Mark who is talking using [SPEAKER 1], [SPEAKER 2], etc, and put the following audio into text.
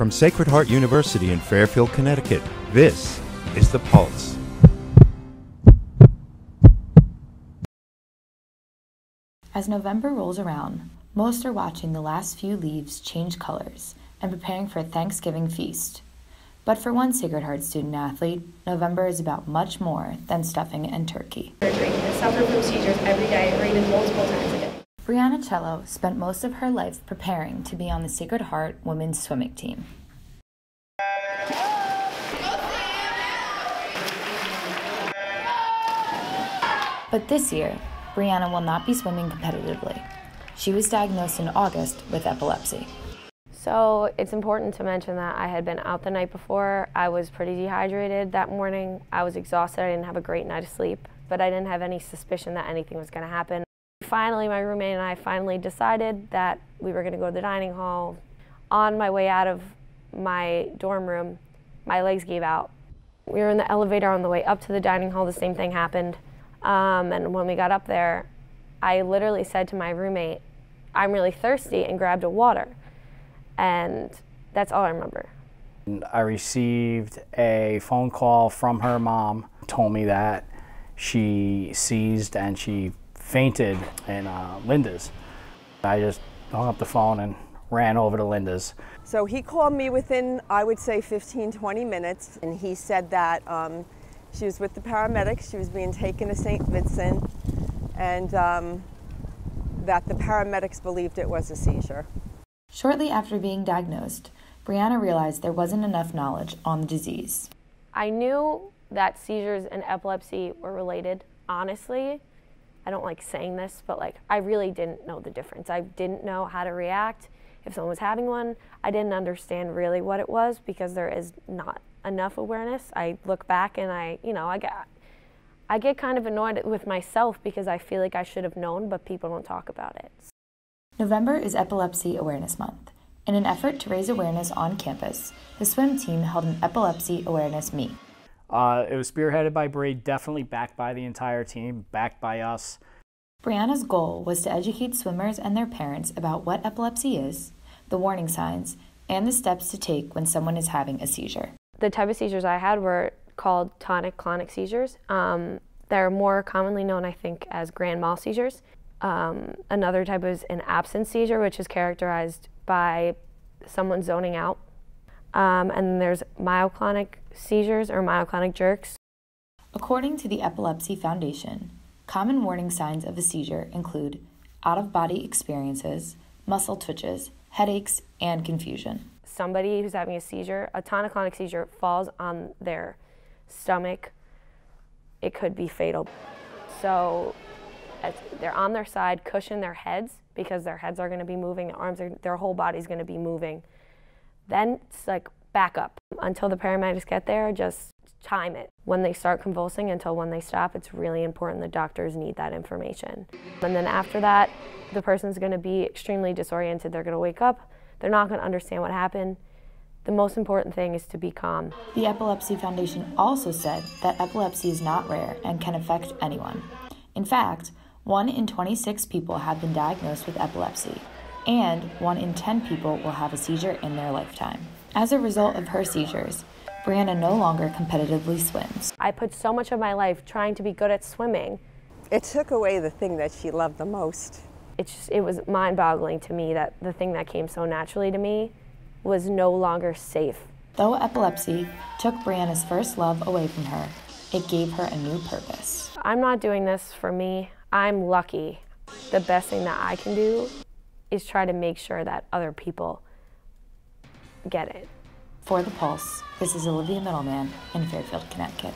[SPEAKER 1] From Sacred Heart University in Fairfield, Connecticut, this is The Pulse.
[SPEAKER 2] As November rolls around, most are watching the last few leaves change colors and preparing for a Thanksgiving feast. But for one Sacred Heart student-athlete, November is about much more than stuffing and turkey.
[SPEAKER 3] Surgery and suffer from seizures every day or even multiple times a day.
[SPEAKER 2] Brianna Cello spent most of her life preparing to be on the Sacred Heart women's swimming team. But this year, Brianna will not be swimming competitively. She was diagnosed in August with epilepsy.
[SPEAKER 4] So it's important to mention that I had been out the night before. I was pretty dehydrated that morning. I was exhausted. I didn't have a great night of sleep, but I didn't have any suspicion that anything was going to happen. Finally, my roommate and I finally decided that we were going to go to the dining hall. On my way out of my dorm room, my legs gave out. We were in the elevator on the way up to the dining hall. The same thing happened. And when we got up there, I literally said to my roommate, "I'm really thirsty," and grabbed a water. And that's all I remember.
[SPEAKER 5] I received a phone call from her mom, told me that she seized and she fainted in Linda's. I just hung up the phone and ran over to Linda's.
[SPEAKER 6] So he called me within, I would say, 15-20 minutes, and he said that she was with the paramedics, she was being taken to St. Vincent, and that the paramedics believed it was a seizure.
[SPEAKER 2] Shortly after being diagnosed, Brianna realized there wasn't enough knowledge on the disease.
[SPEAKER 4] I knew that seizures and epilepsy were related. Honestly, I don't like saying this, but I really didn't know the difference. I didn't know how to react if someone was having one. I didn't understand really what it was because there is not enough awareness. I look back and I get kind of annoyed with myself because I feel like I should have known, but people don't talk about it.
[SPEAKER 2] November is Epilepsy Awareness Month. In an effort to raise awareness on campus, the swim team held an epilepsy awareness meet.
[SPEAKER 5] It was spearheaded by Bree, definitely backed by the entire team, backed by us.
[SPEAKER 2] Brianna's goal was to educate swimmers and their parents about what epilepsy is, the warning signs, and the steps to take when someone is having a seizure.
[SPEAKER 4] The type of seizures I had were called tonic-clonic seizures. They're more commonly known, I think, as grand mal seizures. Another type is an absence seizure, which is characterized by someone zoning out. And then there's myoclonic seizures or myoclonic jerks.
[SPEAKER 2] According to the Epilepsy Foundation, common warning signs of a seizure include out-of-body experiences, muscle twitches, headaches, and confusion.
[SPEAKER 4] Somebody who's having a seizure, a tonic-clonic seizure, falls on their stomach, it could be fatal. So they're on their side, cushion their heads because their heads are going to be moving, their whole body's going to be moving. Then it's back up. Until the paramedics get there, just time it. When they start convulsing until when they stop, it's really important. The doctors need that information. And then after that, the person's going to be extremely disoriented. They're going to wake up. They're not going to understand what happened. The most important thing is to be calm.
[SPEAKER 2] The Epilepsy Foundation also said that epilepsy is not rare and can affect anyone. In fact, 1 in 26 people have been diagnosed with epilepsy, and 1 in 10 people will have a seizure in their lifetime. As a result of her seizures, Brianna no longer competitively swims.
[SPEAKER 4] I put so much of my life trying to be good at swimming.
[SPEAKER 6] It took away the thing that she loved the most.
[SPEAKER 4] It was mind-boggling to me that the thing that came so naturally to me was no longer safe.
[SPEAKER 2] Though epilepsy took Brianna's first love away from her, it gave her a new purpose.
[SPEAKER 4] I'm not doing this for me. I'm lucky. The best thing that I can do is try to make sure that other people get it.
[SPEAKER 2] For The Pulse, this is Olivia Middleman in Fairfield, Connecticut.